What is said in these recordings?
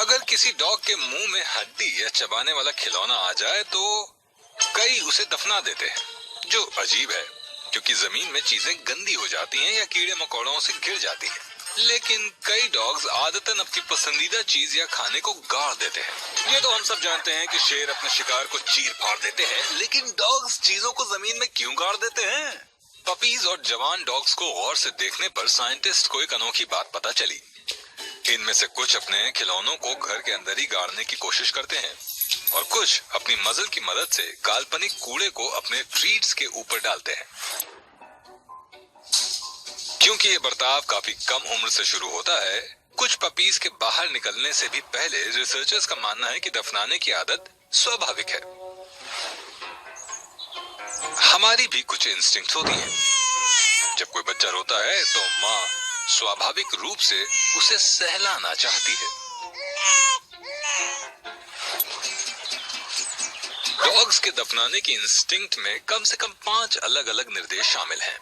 अगर किसी डॉग के मुंह में हड्डी या चबाने वाला खिलौना आ जाए तो कई उसे दफना देते हैं, जो अजीब है क्योंकि जमीन में चीजें गंदी हो जाती हैं या कीड़े मकोड़ों से गिर जाती हैं। लेकिन कई डॉग्स आदतन अपनी पसंदीदा चीज या खाने को गाड़ देते हैं। ये तो हम सब जानते हैं कि शेर अपने शिकार को चीर फाड़ देते हैं, लेकिन डॉग्स चीजों को जमीन में क्यों गाड़ देते हैं? पपीज और जवान डॉग्स को गौर से देखने पर साइंटिस्ट को एक अनोखी बात पता चली। इनमें से कुछ अपने खिलौनों को घर के अंदर ही गाड़ने की कोशिश करते हैं और कुछ अपनी मजल की मदद से काल्पनिक कूड़े को अपने ट्रीट्स के ऊपर डालते हैं। क्योंकि ये बर्ताव काफी कम उम्र से शुरू होता है, कुछ पपीज के बाहर निकलने से भी पहले रिसर्चर्स का मानना है कि दफनाने की आदत स्वाभाविक है। हमारी भी कुछ इंस्टिंक्ट्स होती हैं। जब कोई बच्चा रोता है तो माँ स्वाभाविक रूप से उसे सहलाना चाहती है। डॉग्स के दफनाने की इंस्टिंक्ट में कम से कम 5 अलग अलग निर्देश शामिल हैं।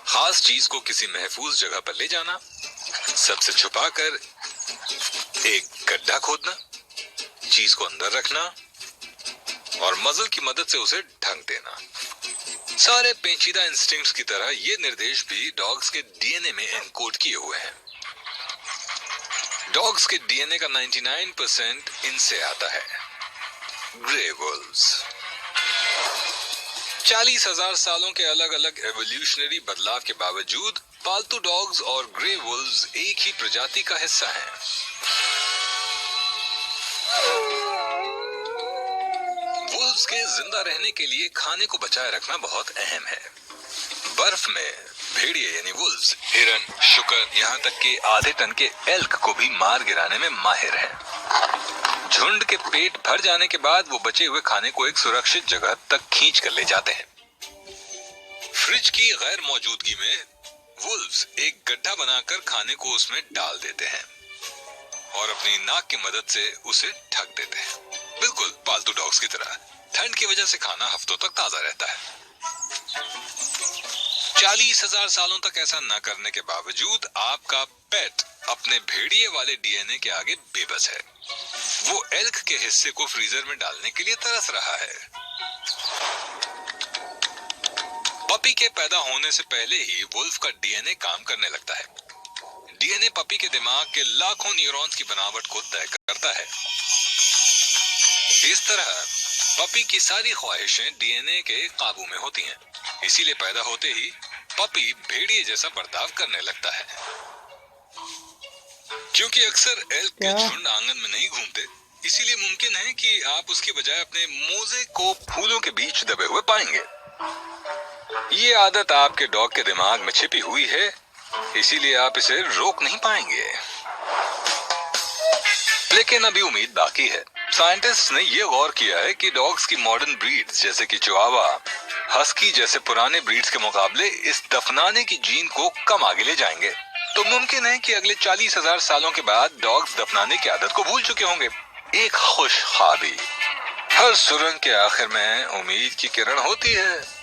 खास चीज को किसी महफूज जगह पर ले जाना, सबसे छुपाकर एक गड्ढा खोदना, चीज को अंदर रखना और मजल की मदद से उसे ढक देना। सारे पेचीदा इंस्टिंक्ट्स की तरह ये निर्देश भी डॉग्स के डीएनए में एनकोड किए हुए हैं। डॉग्स के डीएनए का 99% इनसे आता है, ग्रे वुल्व्स। 40,000 सालों के अलग अलग एवोल्यूशनरी बदलाव के बावजूद पालतू डॉग्स और ग्रे वुल्व्स एक ही प्रजाति का हिस्सा हैं। वुल्व्स के जिंदा रहने के लिए खाने को बचाए रखना बहुत अहम है। बर्फ में भेड़िए यानी वुल्व्स हिरन, शुकर, यहाँ तक कि आधे टन के एल्क को भी मार गिराने में माहिर हैं। झुंड के पेट भर जाने के बाद वो बचे हुए खाने को एक सुरक्षित जगह तक खींच कर ले जाते हैं। फ्रिज की गैर मौजूदगी में वुल्व्स एक गड्ढा बनाकर खाने को उसमें डाल देते हैं और अपनी नाक की मदद से उसे ढक देते हैं, बिल्कुल पालतू डॉग्स की तरह। ठंड की वजह से खाना हफ्तों तक ताजा रहता है। 40,000 सालों तक ऐसा न करने के बावजूद आपका पेट अपने भेड़िए वाले डीएनए के आगे बेबस है। वो एल्क के हिस्से को फ्रीजर में डालने के लिए तरस रहा है। पपी के पैदा होने से पहले ही वुल्फ का डीएनए काम करने लगता है। डीएनए पपी के दिमाग के लाखों न्यूरॉन्स की बनावट को तय करता है। इस तरह पपी की सारी ख्वाहिशें डीएनए के काबू में होती हैं। इसीलिए पैदा होते ही पपी भेड़िए जैसा बर्ताव करने लगता है। क्योंकि अक्सर एल्क के झुंड आंगन में नहीं घूमते, इसीलिए मुमकिन है कि आप उसकी बजाय अपने मोजे को फूलों के बीच दबे हुए पाएंगे। ये आदत आपके डॉग के दिमाग में छिपी हुई है, इसीलिए आप इसे रोक नहीं पाएंगे। लेकिन अभी उम्मीद बाकी है। साइंटिस्ट ने ये गौर किया है कि डॉग्स की मॉडर्न ब्रीड्स जैसे कि चिवावा, हस्की जैसे पुराने ब्रीड्स के मुकाबले इस दफनाने की जीन को कम आगे ले जाएंगे। तो मुमकिन है कि अगले 40,000 सालों के बाद डॉग्स दफनाने की आदत को भूल चुके होंगे। एक खुश ख्वाबी। हर सुरंग के आखिर में उम्मीद की किरण होती है।